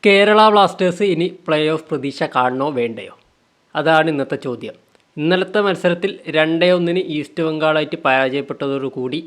Kerala Blasters ഇനി play off പ്രതീക്ഷ കാണണോ വേണ്ടയോ? അതാണ് ഇന്നത്തെ ചോദ്യം. ഇന്നലത്തെ മത്സരത്തിൽ 2-1 ഈസ്റ്റ് ബംഗാളായിട്ട് പരാജയപ്പെട്ടതോടുകൂടി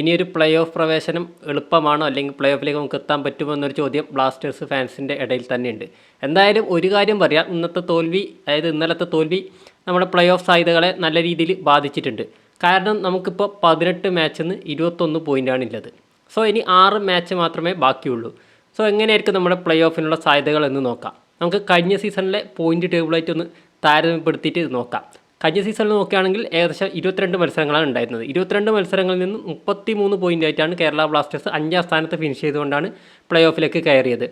ഇനിയൊരു പ്ലേ ഓഫ് പ്രവേശനം എളുപ്പമാണോ, അല്ലെങ്കിൽ പ്ലേ ഓഫിലേക്ക് നമുക്ക് എത്താൻ പറ്റുമോ എന്നൊരു ചോദ്യം ബ്ലാസ്റ്റേഴ്സ് ഫാൻസിൻ്റെ ഇടയിൽ തന്നെയുണ്ട്. എന്തായാലും ഒരു കാര്യം പറയാം, ഇന്നലത്തെ തോൽവി നമ്മുടെ പ്ലേ ഓഫ് സാധ്യതകളെ നല്ല രീതിയിൽ ബാധിച്ചിട്ടുണ്ട്. കാരണം നമുക്കിപ്പോൾ 18 മാച്ചിൽ നിന്ന് 21 പോയിൻ്റാണ് ഉള്ളത്. സോ ഇനി 6 മാച്ച് മാത്രമേ ബാക്കിയുള്ളൂ. സോ എങ്ങനെയായിരിക്കും നമ്മുടെ പ്ലേ ഓഫിനുള്ള സാധ്യതകൾ എന്ന് നോക്കാം. നമുക്ക് കഴിഞ്ഞ സീസണിലെ പോയിൻ്റ് ടേബിളായിട്ട് ഒന്ന് താരതമ്യപ്പെടുത്തിയിട്ട് നോക്കാം. കഴിഞ്ഞ സീസണിൽ നോക്കുകയാണെങ്കിൽ ഏകദേശം 22 മത്സരങ്ങളാണ് ഉണ്ടായിരുന്നത്. 22 മത്സരങ്ങളിൽ നിന്ന് 33 പോയിൻ്റായിട്ടാണ് കേരള ബ്ലാസ്റ്റേഴ്സ് 5ാം സ്ഥാനത്ത് ഫിനിഷ് ചെയ്തുകൊണ്ടാണ് പ്ലേ ഓഫിലേക്ക് കയറിയത്.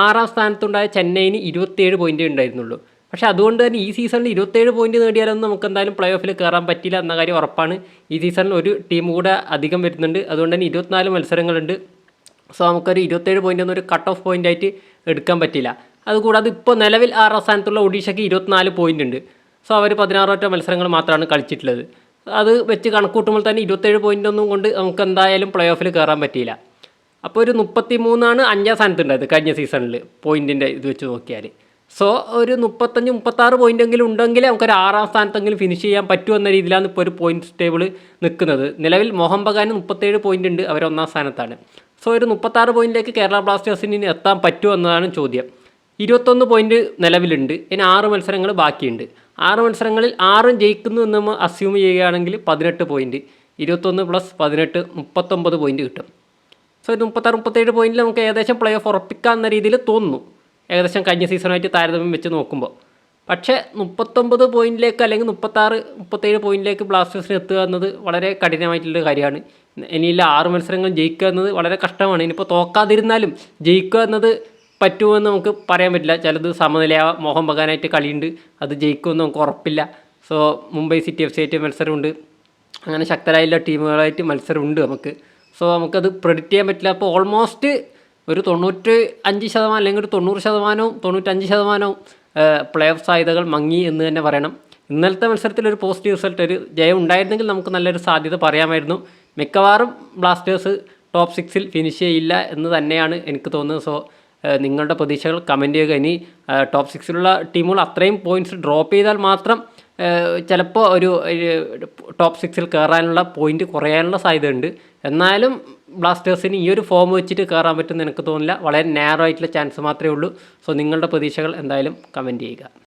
6ാം സ്ഥാനത്തുണ്ടായ ചെന്നൈയിന് 27 പോയിൻ്റേ ഉണ്ടായിരുന്നുള്ളൂ. പക്ഷേ അതുകൊണ്ട് തന്നെ ഈ സീസണിൽ 27 പോയിൻ്റ് നേടിയാലൊന്നും നമുക്ക് എന്തായാലും പ്ലേ ഓഫിൽ കയറാൻ പറ്റില്ല എന്ന കാര്യം ഉറപ്പാണ്. ഈ സീസണിൽ ഒരു ടീം കൂടെ അധികം വരുന്നുണ്ട്. അതുകൊണ്ട് തന്നെ 24 മത്സരങ്ങളുണ്ട്. സോ നമുക്കൊരു 27 പോയിൻ്റൊന്നും ഒരു കട്ട് ഓഫ് പോയിൻ്റായിട്ട് എടുക്കാൻ പറ്റില്ല. അതുകൂടാതെ ഇപ്പോൾ നിലവിൽ 6ാം സ്ഥാനത്തുള്ള ഒഡീഷയ്ക്ക് 24 പോയിൻ്റ് ഉണ്ട്. സോ അവർ 16 മത്സരങ്ങൾ മാത്രമാണ് കളിച്ചിട്ടുള്ളത്. അത് വെച്ച് കണക്കൂട്ടുമ്പോൾ തന്നെ 27 പോയിൻ്റൊന്നും കൊണ്ട് നമുക്ക് എന്തായാലും പ്ലേ ഓഫിൽ കയറാൻ പറ്റിയില്ല. അപ്പോൾ ഒരു 33 5ാം സ്ഥാനത്തുണ്ടായത് കഴിഞ്ഞ സീസണിൽ പോയിൻറ്റിൻ്റെ ഇത് വെച്ച് നോക്കിയാൽ. സോ ഒരു 35-36 പോയിൻ്റെങ്കിലും ഉണ്ടെങ്കിൽ നമുക്കൊരു 6ാം സ്ഥാനത്തെങ്കിലും ഫിനിഷ് ചെയ്യാൻ പറ്റുമെന്ന രീതിയിലാണ് ഇപ്പോൾ ഒരു പോയിൻറ്റ് ടേബിൾ നിൽക്കുന്നത്. നിലവിൽ മോഹൻ ബഗാന് 37 പോയിൻ്റ് ഉണ്ട്, അവർ 1ാം സ്ഥാനത്താണ്. സോ ഒരു 36 പോയിൻറ്റിലേക്ക് കേരള ബ്ലാസ്റ്റേഴ്സിന് ഇനി എത്താൻ പറ്റുമോ എന്നതാണ് ചോദ്യം. 21 പോയിൻറ്റ് നിലവിലുണ്ട്. ഇനി 6 മത്സരങ്ങൾ ബാക്കിയുണ്ട്. 6 മത്സരങ്ങളിൽ 6ഉം ജയിക്കുന്നു എന്ന് നമ്മൾ അസ്യൂം ചെയ്യുകയാണെങ്കിൽ 18 പോയിൻറ്റ്, 21 + 18 39 പോയിൻറ്റ് കിട്ടും. സോ 36-37 പോയിൻറ്റിൽ നമുക്ക് ഏകദേശം പ്ലേ ഓഫ് ഉറപ്പിക്കാമെന്ന രീതിയിൽ തോന്നുന്നു, ഏകദേശം കഴിഞ്ഞ സീസണായിട്ട് താരതമ്യം വെച്ച് നോക്കുമ്പോൾ. പക്ഷേ 39 പോയിൻറ്റിലേക്ക് അല്ലെങ്കിൽ 36-37 പോയിൻറ്റിലേക്ക് ബ്ലാസ്റ്റേഴ്സിന് എത്തുക എന്നത് വളരെ കഠിനമായിട്ടുള്ള കാര്യമാണ്. ഇനിയില്ല 6 മത്സരങ്ങൾ ജയിക്കുക എന്നത് വളരെ കഷ്ടമാണ്. ഇനിയിപ്പോൾ തോക്കാതിരുന്നാലും ജയിക്കുക എന്നത് പറ്റുമെന്ന് നമുക്ക് പറയാൻ പറ്റില്ല. ചിലത് സമനിലയാവാം. മോഹൻ ബഗാനായിട്ട് കളിയുണ്ട്, അത് ജയിക്കുമെന്ന് നമുക്ക് ഉറപ്പില്ല. സോ മുംബൈ സിറ്റി FC ആയിട്ട് മത്സരമുണ്ട്. അങ്ങനെ ശക്തരായുള്ള ടീമുകളായിട്ട് മത്സരമുണ്ട് നമുക്ക്. സോ നമുക്കത് പ്രെഡിക്റ്റ് ചെയ്യാൻ പറ്റില്ല. അപ്പോൾ ഓൾമോസ്റ്റ് ഒരു 95% അല്ലെങ്കിൽ ഒരു 90%, 95% പ്ലേ ഓഫ് സാധ്യതകൾ മങ്ങി എന്ന് തന്നെ പറയണം. ഇന്നലത്തെ മത്സരത്തിൽ ഒരു പോസിറ്റീവ് റിസൾട്ട്, ഒരു ജയം ഉണ്ടായിരുന്നെങ്കിൽ നമുക്ക് നല്ലൊരു സാധ്യത പറയാമായിരുന്നു. മിക്കവാറും ബ്ലാസ്റ്റേഴ്സ് ടോപ്പ് 6ൽ ഫിനിഷ് ചെയ്യില്ല എന്ന് തന്നെയാണ് എനിക്ക് തോന്നുന്നത്. സോ നിങ്ങളുടെ പ്രതീക്ഷകൾ കമൻറ്റ് ചെയ്യുക. ഇനി ടോപ്പ് 6ലുള്ള ടീമുകൾ അത്രയും പോയിൻറ്റ്സ് ഡ്രോപ്പ് ചെയ്താൽ മാത്രം ചിലപ്പോൾ ഒരു ടോപ്പ് 6ൽ കയറാനുള്ള പോയിൻറ്റ് കുറയാനുള്ള സാധ്യതയുണ്ട്. എന്നാലും ബ്ലാസ്റ്റേഴ്സിന് ഈ ഒരു ഫോം വെച്ചിട്ട് കയറാൻ പറ്റുമെന്ന് എനിക്ക് തോന്നില്ല. വളരെ നാരോ ആയിട്ടുള്ള ചാൻസ് മാത്രമേ ഉള്ളൂ. സോ നിങ്ങളുടെ പ്രതീക്ഷകൾ എന്തായാലും കമൻറ്റ് ചെയ്യുക.